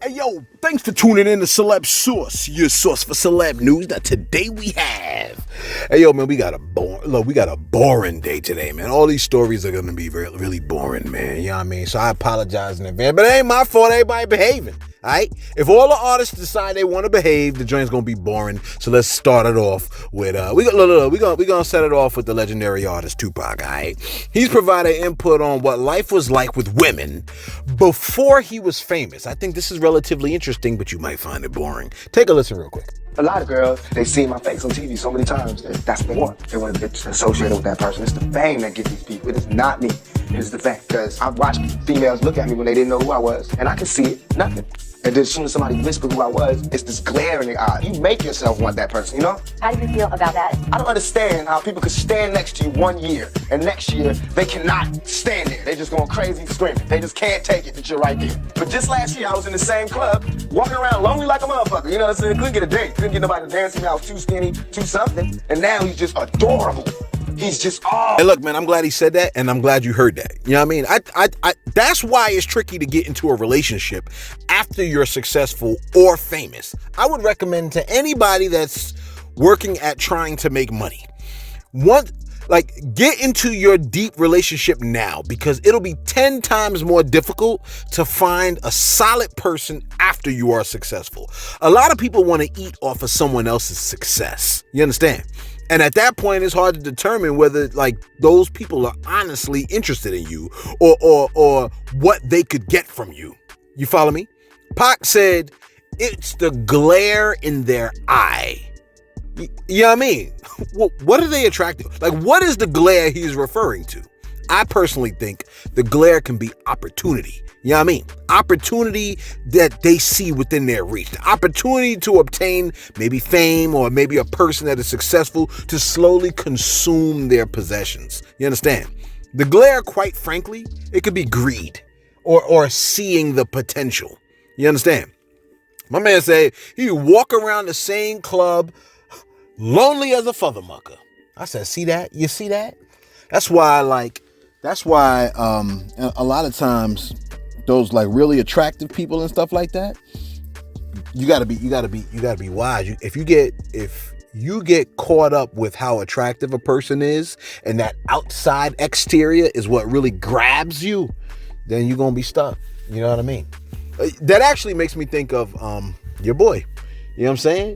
Hey yo, thanks for tuning in to Celeb Source, your source for celeb news. Now today we have, hey yo man, we got a boring day today, man. All these stories are gonna be really, really boring, man. You know what I mean? So I apologize in advance, but it ain't my fault. Everybody behaving, all right? If all the artists decide they want to behave, the joint's gonna be boring. So let's start it off with we gonna set it off with the legendary artist Tupac, all right? He's provided input on what life was like with women before he was famous. I think this is relatively interesting, but you might find it boring. Take a listen real quick. A lot of girls, they see my face on TV so many times that that's what they want. They want to get associated with that person. It's the fame that gets these people. It is not me. It's the fame. Because I've watched females look at me when they didn't know who I was, and I can see it, nothing. And then as soon as somebody whispered who I was, it's this glare in the eye. You make yourself want that person, you know? How do you feel about that? I don't understand how people could stand next to you 1 year, and next year, they cannot stand there. They just going crazy screaming. They just can't take it that you're right there. But just last year, I was in the same club, walking around lonely like a motherfucker. You know what I'm saying? Couldn't get a date. Couldn't get nobody to dance with me. I was too skinny, too something. And now he's just adorable. He's just, oh. Hey, look, man, I'm glad he said that, and I'm glad you heard that. You know what I mean? I that's why it's tricky to get into a relationship after you're successful or famous. I would recommend to anybody that's working at trying to make money, get into your deep relationship now, because it'll be 10 times more difficult to find a solid person after you are successful. A lot of people want to eat off of someone else's success. You understand? And at that point, it's hard to determine whether those people are honestly interested in you or what they could get from you. You follow me? Pac said, it's the glare in their eye. You know what I mean? What are they attracted to? What is the glare he's referring to? I personally think the glare can be opportunity. You know what I mean? Opportunity that they see within their reach. The opportunity to obtain maybe fame or maybe a person that is successful to slowly consume their possessions. You understand? The glare, quite frankly, it could be greed or seeing the potential. You understand? My man said he walk around the same club lonely as a furthermucker. I said, see that? You see that? That's why a lot of times those really attractive people and stuff like that, you gotta be wise. If you get caught up with how attractive a person is and that outside exterior is what really grabs you, then you're gonna be stuck. You know what I mean? That actually makes me think of your boy. You know what I'm saying?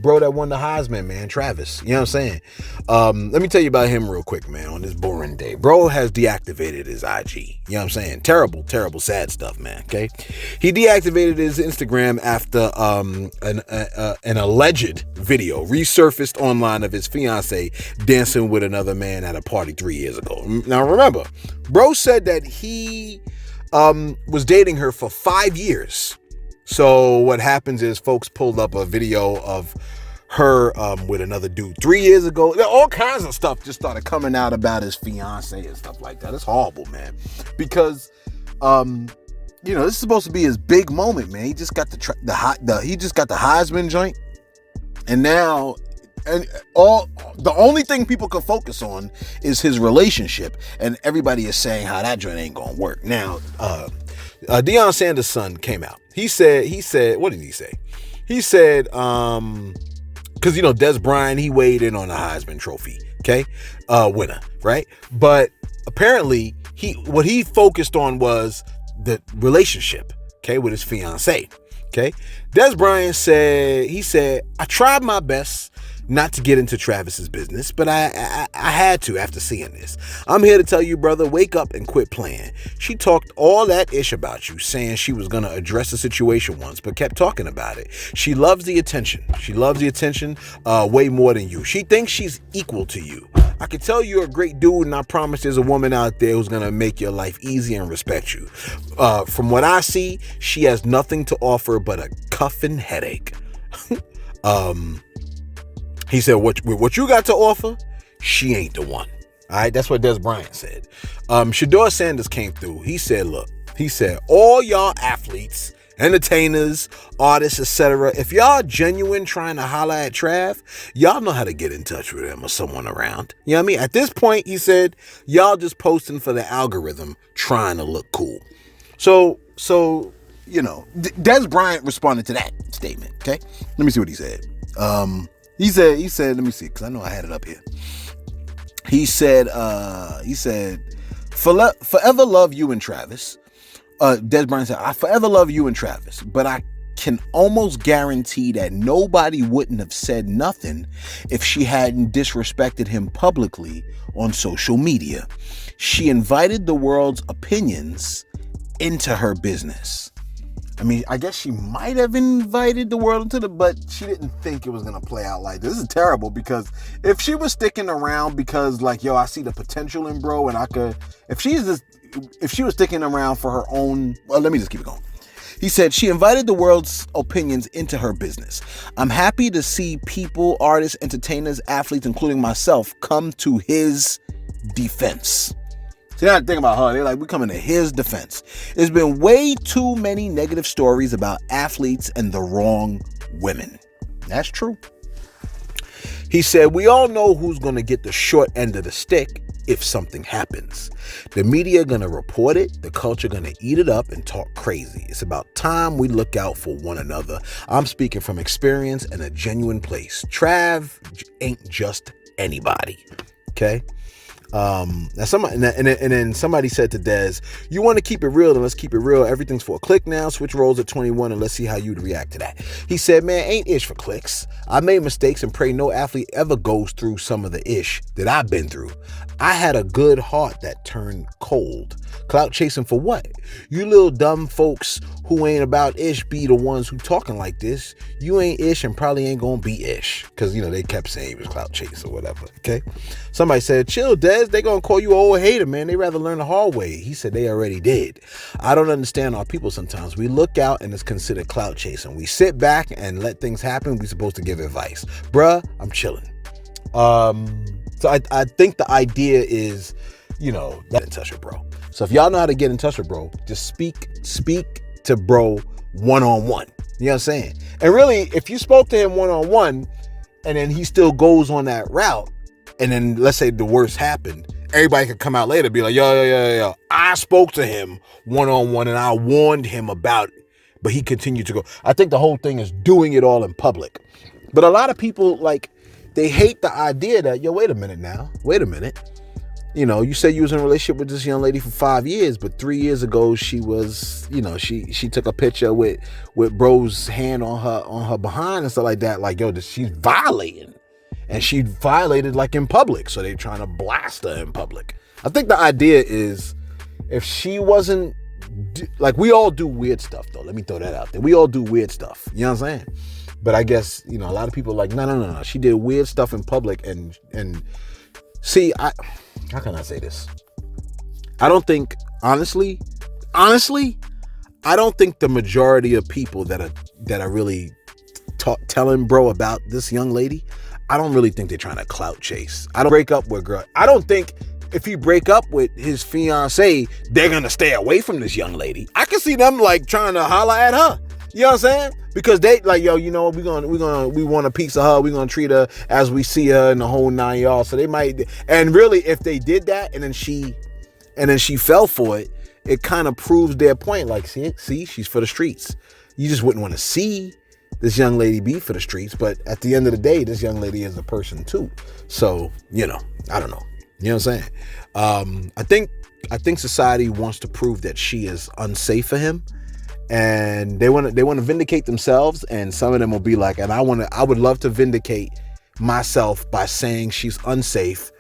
Bro that won the Heisman, man, Travis. You know what I'm saying? Let me tell you about him real quick, man, on this boring day. Bro has deactivated his IG. You know what I'm saying? Terrible, terrible, sad stuff, man, okay? He deactivated his Instagram after an alleged video resurfaced online of his fiance dancing with another man at a party 3 years ago. Now, remember, bro said that he was dating her for 5 years. So what happens is folks pulled up a video of her with another dude 3 years ago. All kinds of stuff just started coming out about his fiance and stuff like that. It's horrible, man, because this is supposed to be his big moment, man. He just got the Heisman joint, and now the only thing people can focus on is his relationship, and everybody is saying how that joint ain't gonna work. Now, Deion Sanders' son came out. He said, what did he say? He said, because, Des Bryant, he weighed in on the Heisman Trophy, okay? Winner, right? But apparently, what he focused on was the relationship, okay, with his fiance, okay? Des Bryant said, I tried my best not to get into Travis's business, but I had to after seeing this. I'm here to tell you, brother, wake up and quit playing. She talked all that ish about you, saying she was going to address the situation once, but kept talking about it. She loves the attention. She loves the attention way more than you. She thinks she's equal to you. I can tell you're a great dude, and I promise there's a woman out there who's going to make your life easy and respect you. From what I see, she has nothing to offer but a cuffing headache. He said, what you got to offer, she ain't the one. All right, that's what Des Bryant said. Shedeur Sanders came through. He said, all y'all athletes, entertainers, artists, etc., if y'all genuine trying to holler at Trav, y'all know how to get in touch with him or someone around. You know what I mean? At this point, he said, y'all just posting for the algorithm, trying to look cool. So Des Bryant responded to that statement. Okay, let me see what he said. He said, let me see, because I know I had it up here. He said, forever love you and Travis. Des Bryant said, I forever love you and Travis, but I can almost guarantee that nobody wouldn't have said nothing if she hadn't disrespected him publicly on social media. She invited the world's opinions into her business. I mean, I guess she might have invited the world into but she didn't think it was going to play out like this. This is terrible, because if she was sticking around because like, yo, I see the potential in bro, and if she was sticking around for her own, well, let me just keep it going. He said, she invited the world's opinions into her business. I'm happy to see people, artists, entertainers, athletes, including myself, come to his defense. See, they're not thinking about her. They're like, we're coming to his defense. There's been way too many negative stories about athletes and the wrong women. That's true. He said, we all know who's going to get the short end of the stick if something happens. The media going to report it, the culture going to eat it up and talk crazy. It's about time we look out for one another. I'm speaking from experience and a genuine place. Trav ain't just anybody. Okay? Now then somebody said to Dez, you want to keep it real, then let's keep it real. Everything's for a click now. Switch roles at 21 and let's see how you'd react to that. He said, man, ain't ish for clicks. I made mistakes and pray no athlete ever goes through some of the ish that I've been through. I had a good heart that turned cold. Clout chasing for what? You little dumb folks who ain't about ish be the ones who talking like this. You ain't ish and probably ain't gonna be ish. Because, they kept saying he was clout chase or whatever. Okay? Somebody said, chill, Dez. They gonna call you an old hater, man. They rather learn the hard way. He said they already did. I don't understand our people sometimes. We look out and it's considered clout chasing. We sit back and let things happen. We supposed to give advice. Bruh, I'm chilling. So I think the idea is, get in touch with bro. So if y'all know how to get in touch with bro, just speak to bro one-on-one. You know what I'm saying? And really, if you spoke to him one-on-one and then he still goes on that route, and then let's say the worst happened, everybody could come out later and be like, yo, I spoke to him one-on-one and I warned him about it, but he continued to go. I think the whole thing is doing it all in public. But a lot of people, they hate the idea that, yo, wait a minute. You said you was in a relationship with this young lady for 5 years, but 3 years ago she was, she took a picture with bro's hand on her behind and stuff like that. Like, yo, she's violating. And she violated in public. So they're trying to blast her in public. I think the idea is if she wasn't, we all do weird stuff though. Let me throw that out there. We all do weird stuff. You know what I'm saying? But I guess, a lot of people are like, no. She did weird stuff in public and see, how can I say this? I don't think, honestly, I don't think the majority of people that are really telling bro about this young lady, I don't really think they're trying to clout chase. I don't break up with girl. I don't think if he break up with his fiance, they're going to stay away from this young lady. I can see them trying to holler at her. You know what I'm saying? Because they yo, we want a piece of her. We're going to treat her as we see her in the whole 9 yards. So they might, and really if they did that and then she fell for it, it kind of proves their point. See, she's for the streets. You just wouldn't want to see this young lady be for the streets, but at the end of the day, this young lady is a person too. So, I don't know. You know what I'm saying? I think society wants to prove that she is unsafe for him, and they want to vindicate themselves. And some of them will be like, and I would love to vindicate myself by saying she's unsafe,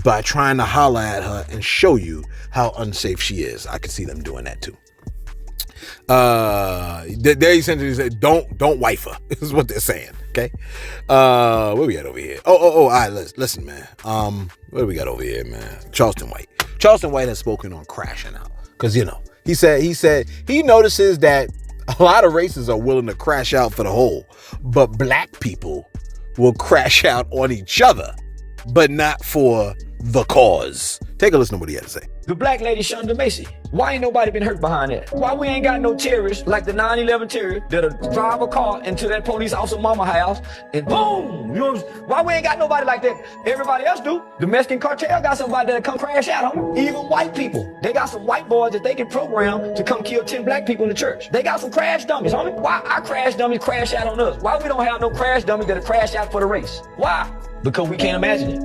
by trying to holler at her and show you how unsafe she is. I could see them doing that too. They essentially said, don't wife her. This is what they're saying. Okay. Where we at over here? All right. Listen, man. What do we got over here, man? Charleston White. Charleston White has spoken on crashing out. Cause he said he notices that a lot of races are willing to crash out for the whole, but black people will crash out on each other, but not for the cause. Take a listen to what he had to say. The black lady Shonda Macy. Why ain't nobody been hurt behind that? Why we ain't got no terrorists like the 9/11 terrorist that'll drive a car into that police officer mama house and boom? You know, why we ain't got nobody like that? Everybody else do. The Mexican cartel got somebody that'll come crash out, homie. Even white people. They got some white boys that they can program to come kill 10 black people in the church. They got some crash dummies, homie. Why our crash dummies crash out on us? Why we don't have no crash dummies that'll crash out for the race? Why? Because we can't imagine it.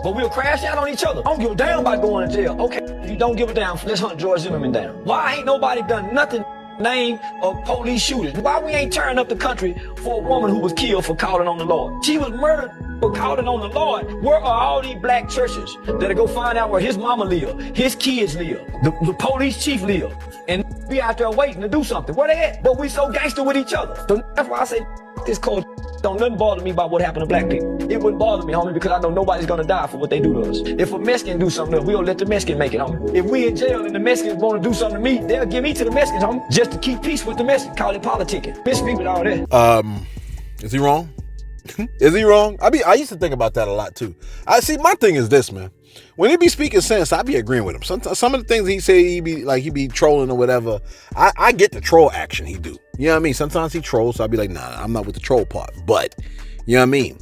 But we'll crash out on each other. I don't give a damn about going to jail. Okay, if you don't give a damn, let's hunt George Zimmerman down. Why ain't nobody done nothing name of police shooters? Why we ain't tearing up the country for a woman who was killed for calling on the Lord? She was murdered for calling on the Lord. Where are all these black churches that'll go find out where his mama live, his kids live, the police chief live, and be out there waiting to do something? Where they at? But we so gangster with each other. So that's why I say this culture. Don't nothing bother me about what happened to black people. It wouldn't bother me, homie, because I know nobody's gonna die for what they do to us. If a Mexican do something to us, we'll let the Mexican make it, homie. If we in jail and the Mexicans want to do something to me, they'll give me to the Mexicans, homie, just to keep peace with the Mexicans. Call it politicking. Bitch, people all that. Is he wrong? Is he wrong? I used to think about that a lot too. I see. My thing is this, man. When he be speaking sense, I be agreeing with him. Some of the things he say, he be trolling or whatever. I get the troll action he do. You know what I mean? Sometimes he trolls, so I be like, nah, I'm not with the troll part. But you know what I mean?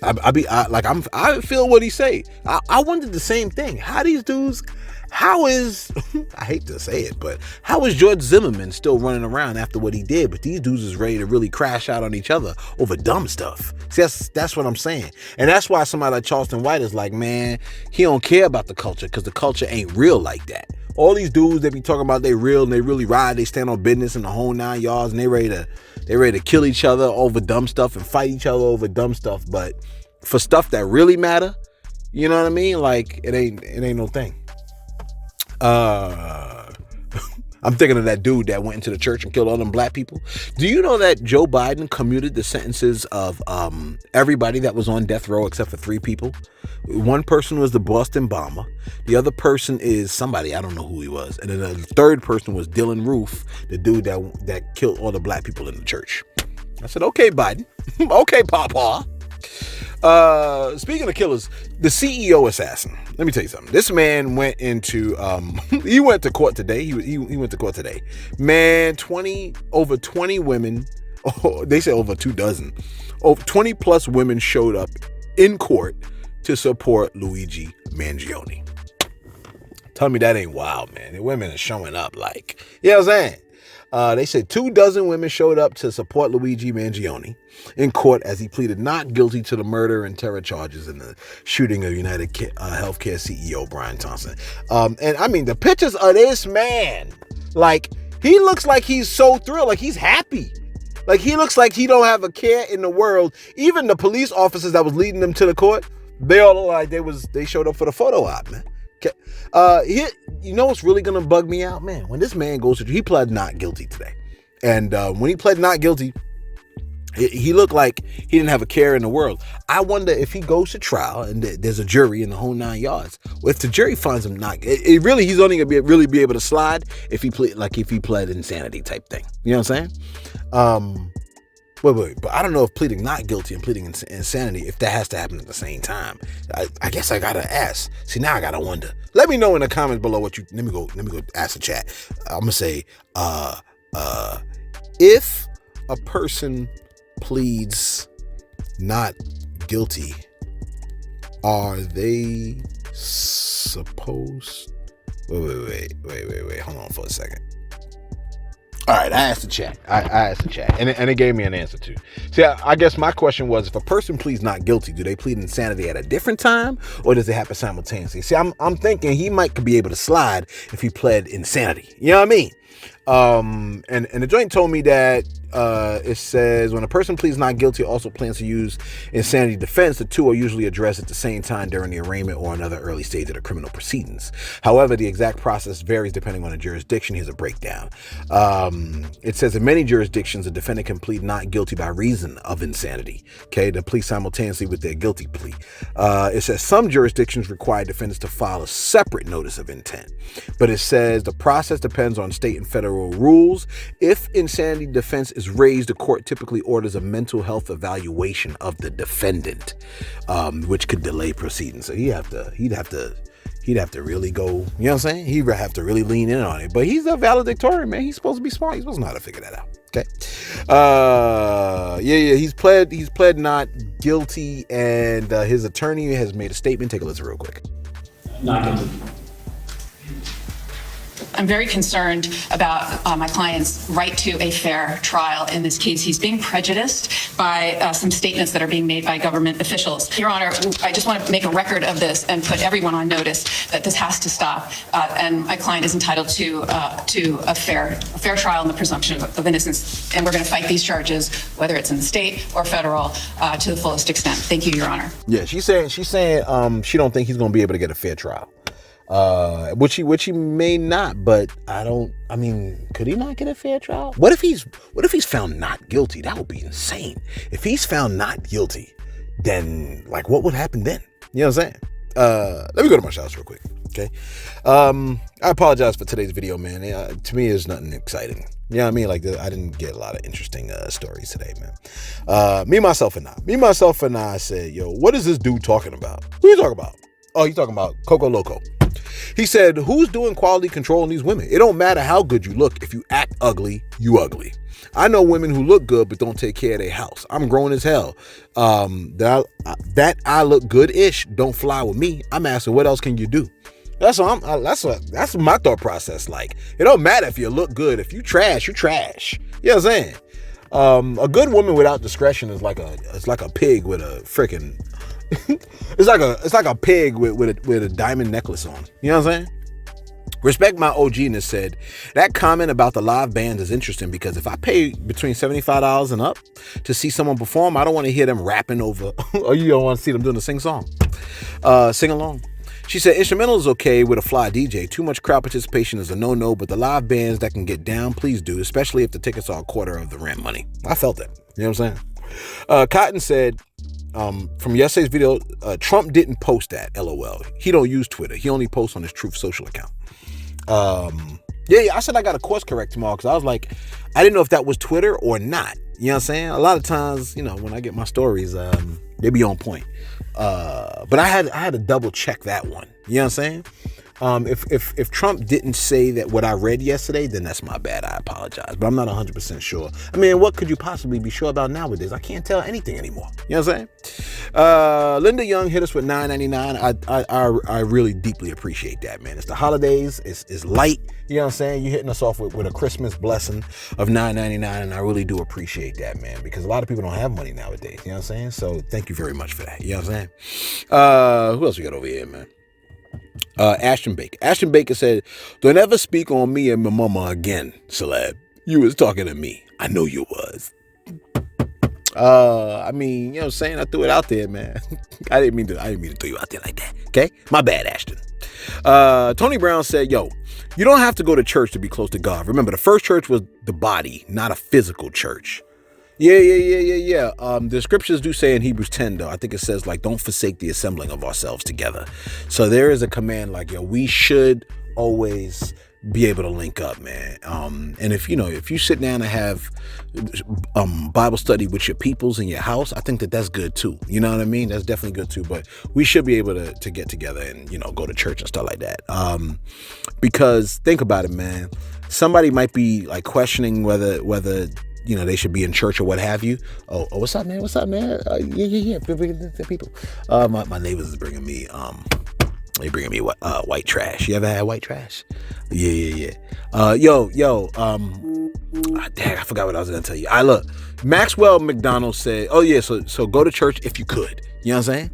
I feel what he say. I wondered the same thing. How these dudes? How is, I hate to say it, but how is George Zimmerman still running around after what he did? But these dudes is ready to really crash out on each other over dumb stuff. See, that's what I'm saying. And that's why somebody like Charleston White is like, man, he don't care about the culture because the culture ain't real like that. All these dudes that be talking about they real and they really ride, they stand on business in the whole 9 yards and they ready to kill each other over dumb stuff and fight each other over dumb stuff. But for stuff that really matter, you know what I mean? Like it ain't no thing. I'm thinking of that dude that went into the church and killed all them black people. Do you know that Joe Biden commuted the sentences of everybody that was on death row except for 3 people? One person was the Boston bomber. The other person is somebody, I don't know who he was. And then the third person was Dylan Roof, the dude that killed all the black people in the church. I said, okay, Biden. Okay, Papa. Speaking of killers, the CEO assassin. Let me tell you something. This man went into he went to court today. He went to court today. Man, over 20 women. Oh, they say over 24. Over 20 plus women showed up in court to support Luigi Mangione. Tell me that ain't wild, man. The women are showing up like, you know what I'm saying? They said 24 women showed up to support Luigi Mangione in court as he pleaded not guilty to the murder and terror charges in the shooting of United Healthcare CEO Brian Thompson. And I mean, the pictures of this man, like, he looks like he's so thrilled, like he's happy. Like, he looks like he don't have a care in the world. Even the police officers that was leading them to the court, they all look like they showed up for the photo op, man. You know what's really gonna bug me out, man? When this man goes to, he pled not guilty today, and when he pled not guilty, he looked like he didn't have a care in the world. I wonder if he goes to trial and there's a jury in the whole 9 yards. Well, if the jury finds him not, he's only gonna be able to slide if he pled insanity type thing. You know what I'm saying? Wait, but I don't know if pleading not guilty and pleading insanity, if that has to happen at the same time. I guess I gotta ask. See, now I gotta wonder. Let me know in the comments below what you. Let me go ask the chat. I'm gonna say, if a person pleads not guilty, are they supposed? Wait. Hold on for a second. All right, I asked the chat. I asked the chat, and it gave me an answer too. See, I guess my question was, if a person pleads not guilty, do they plead insanity at a different time, or does it happen simultaneously? See, I'm thinking he might be able to slide if he pled insanity. You know what I mean? And the joint told me that it says when a person pleads not guilty also plans to use insanity defense, the two are usually addressed at the same time during the arraignment or another early stage of the criminal proceedings. However, the exact process varies depending on the jurisdiction. Here's a breakdown. It says in many jurisdictions, a defendant can plead not guilty by reason of insanity. Okay, the plea simultaneously with their guilty plea. It says some jurisdictions require defendants to file a separate notice of intent, but it says the process depends on state and federal rules. If insanity defense is raised, the court typically orders a mental health evaluation of the defendant, which could delay proceedings. So he'd have to he'd have to really go, you know what I'm saying? He'd have to really lean in on it. But he's a valedictorian, man. He's supposed to be smart. He's supposed to know how to figure that out. Okay. He's pled not guilty, and his attorney has made a statement. Take a listen real quick. Not guilty. I'm very concerned about my client's right to a fair trial in this case. He's being prejudiced by some statements that are being made by government officials. Your Honor, I just want to make a record of this and put everyone on notice that this has to stop. And my client is entitled to a fair trial and the presumption of innocence. And we're going to fight these charges, whether it's in the state or federal, to the fullest extent. Thank you, Your Honor. Yeah, she's saying she don't think he's going to be able to get a fair trial. Which he may not, but could he not get a fair trial? What if he's found not guilty? That would be insane. If he's found not guilty, then like what would happen then? You know what I'm saying? Let me go to my shots real quick. Okay. I apologize for today's video, man. To me, there's nothing exciting. You know what I mean? Like I didn't get a lot of interesting stories today, man. Me, myself, and I said, yo, what is this dude talking about? Who you talking about? Oh, he's talking about Coco Loco. He said, who's doing quality control on these women? It don't matter how good you look. If you act ugly, you ugly. I know women who look good but don't take care of their house. I'm grown as hell. That I look good-ish don't fly with me. I'm asking, what else can you do? That's my thought process. Like, it don't matter if you look good. If you trash, you trash. You know what I'm saying? A good woman without discretion is like a pig with a freaking it's like a pig with a diamond necklace on. You know what I'm saying? Respect My OGness said, that comment about the live bands is interesting because if I pay between $75 and up to see someone perform, I don't want to hear them rapping over, or you don't want to see them doing the sing along. She said, instrumental is okay with a fly DJ. Too much crowd participation is a no-no, but the live bands that can get down, please do, especially if the tickets are a quarter of the rent money. I felt that. You know what I'm saying? Cotton said, from yesterday's video, Trump didn't post that, LOL. He don't use Twitter. He only posts on his Truth Social account. I said I got a course correct tomorrow because I was like, I didn't know if that was Twitter or not. You know what I'm saying? A lot of times, you know, when I get my stories, they be on point. But I had to double check that one. You know what I'm saying? If Trump didn't say that what I read yesterday, then that's my bad. I apologize. But I'm not 100% sure. I mean, what could you possibly be sure about nowadays? I can't tell anything anymore. You know what I'm saying? Linda Young hit us with $9.99. I really deeply appreciate that, man. It's the holidays. It's light. You know what I'm saying? You're hitting us off with a Christmas blessing of $9.99, and I really do appreciate that, man, because a lot of people don't have money nowadays. You know what I'm saying? So thank you very much for that. You know what I'm saying? Who else we got over here, man? Ashton Baker said, don't ever speak on me and my mama again, celeb. You was talking to me. I know you was. I mean, you know what I'm saying? I threw it out there, man. I didn't mean to throw you out there like that. Okay? My bad, Ashton. Tony Brown said, yo, you don't have to go to church to be close to God. Remember, the first church was the body, not a physical church. Yeah. The scriptures do say in Hebrews 10, though, I think it says, like, don't forsake the assembling of ourselves together. So there is a command, like, yo, we should always be able to link up, man. And if you sit down and have Bible study with your peoples in your house, I think that's good too. You know what I mean? That's definitely good too. But we should be able to get together and, you know, go to church and stuff like that. Because think about it, man. Somebody might be like questioning whether you know, they should be in church or what have you. Oh, what's up, man? Yeah. People. My neighbors is bringing me white trash. You ever had white trash? Yeah. Dang, I forgot what I was gonna tell you. Look, Maxwell McDonald said, oh yeah, so go to church if you could. You know what I'm saying?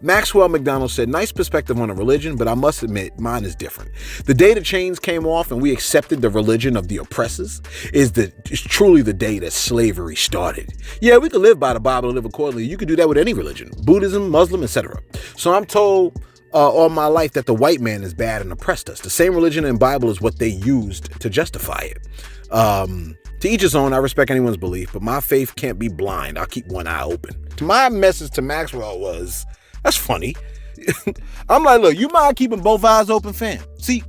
Maxwell McDonald said, nice perspective on a religion, but I must admit mine is different. The day the chains came off and we accepted the religion of the oppressors is truly the day that slavery started. Yeah, we could live by the Bible and live accordingly. You could do that with any religion, Buddhism, Muslim, etc. So I'm told all my life that the white man is bad and oppressed us. The same religion and Bible is what they used to justify it. To each his own. I respect anyone's belief, but my faith can't be blind. I'll keep one eye open. My message to Maxwell was, that's funny. I'm like, look, you mind keeping both eyes open, fam? See,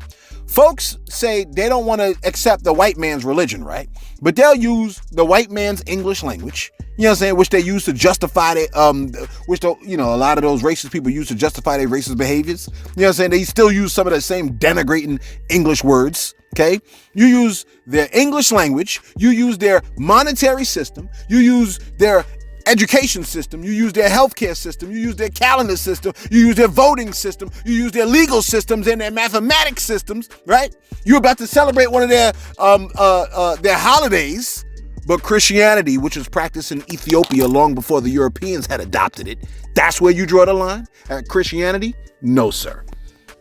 folks say they don't want to accept the white man's religion, right? But they'll use the white man's English language, you know what I'm saying, which they use to justify their, a lot of those racist people use to justify their racist behaviors. You know what I'm saying? They still use some of the same denigrating English words, okay? You use their English language, you use their monetary system, you use their education system, you use their healthcare system, you use their calendar system, you use their voting system, you use their legal systems and their mathematics systems, right? You're about to celebrate one of their holidays, but Christianity, which was practiced in Ethiopia long before the Europeans had adopted it, that's where you draw the line at Christianity? No, sir.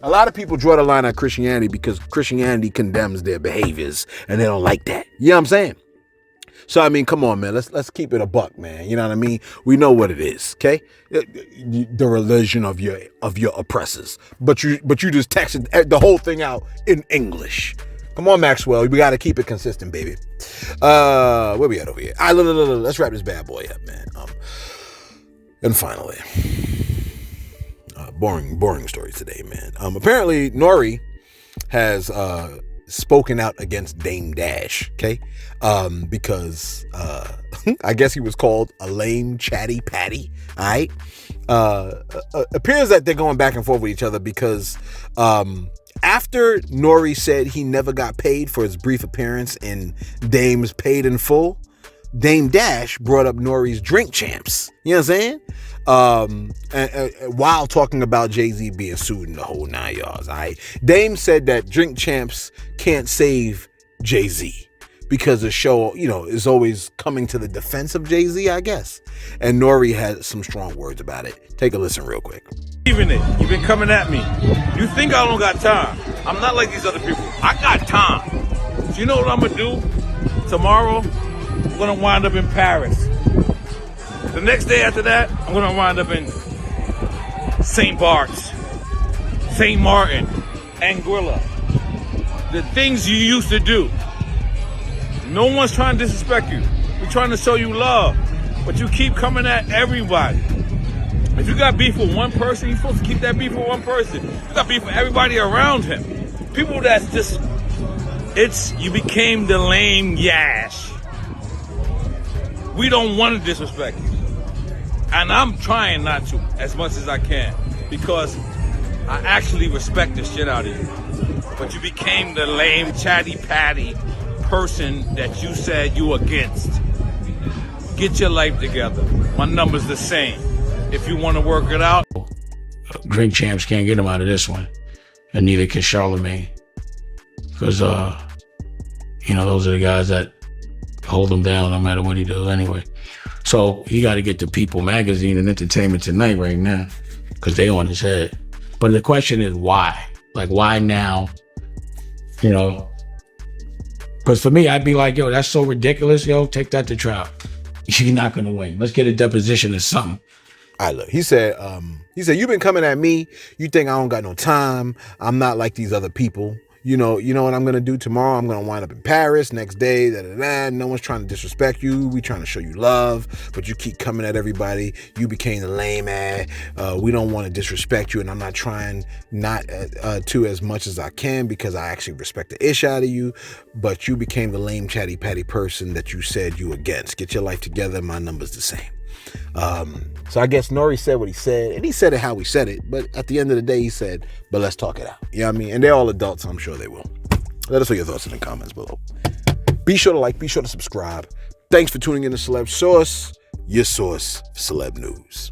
A lot of people draw the line at Christianity because Christianity condemns their behaviors and they don't like that. You know what I'm saying? So, I mean, come on, man. Let's keep it a buck, man. You know what I mean? We know what it is, okay? The religion of your oppressors. But you just texted the whole thing out in English. Come on, Maxwell. We got to keep it consistent, baby. Where we at over here? Let's wrap this bad boy up, man. And finally, boring stories today, man. Apparently, Nore has spoken out against Dame Dash, okay? Because I guess he was called a lame chatty patty, all right? Appears that they're going back and forth with each other because after Nore said he never got paid for his brief appearance in Dame's Paid in Full, Dame Dash brought up Nore's Drink Champs, you know what I'm saying? While talking about Jay-Z being sued in the whole 9 yards, all right? Dame said that Drink Champs can't save Jay-Z because the show, is always coming to the defense of Jay-Z, I guess. And Nore had some strong words about it. Take a listen real quick. Even it, you've been coming at me. You think I don't got time. I'm not like these other people. I got time. So you know what I'm going to do? Tomorrow, I'm going to wind up in Paris. The next day after that, I'm going to wind up in St. Bart's, St. Martin, Anguilla. The things you used to do. No one's trying to disrespect you. We're trying to show you love. But you keep coming at everybody. If you got beef with one person, you're supposed to keep that beef with one person. You got beef with everybody around him. People that's just, you became the lame yash. We don't want to disrespect you. And I'm trying not to as much as I can because I actually respect the shit out of you. But you became the lame chatty patty person that you said you against. Get your life together. My number's the same. If you want to work it out. Drink Champs can't get him out of this one. And neither can Charlemagne. Because, those are the guys that hold him down no matter what he does anyway. So he got to get to People Magazine and Entertainment Tonight right now. Because they on his head. But the question is why? Like, why now? Because for me, I'd be like, yo, that's so ridiculous. Yo, take that to trial. You're not going to win. Let's get a deposition or something. I look. He said, you've been coming at me. You think I don't got no time. I'm not like these other people. You know what I'm going to do tomorrow? I'm going to wind up in Paris next day. No one's trying to disrespect you. We trying to show you love, but you keep coming at everybody. You became the lame ass. We don't want to disrespect you, and I'm not trying to as much as I can because I actually respect the ish out of you, but you became the lame chatty patty person that you said you against. Get your life together. My number's the same. So I guess Nore said what he said, and he said it how he said it, but at the end of the day, he said, but let's talk it out. You know what I mean? And they're all adults, so I'm sure they will. Let us know your thoughts in the comments below. Be sure to like, be sure to subscribe. Thanks for tuning in to Celeb Source, your source for celeb news.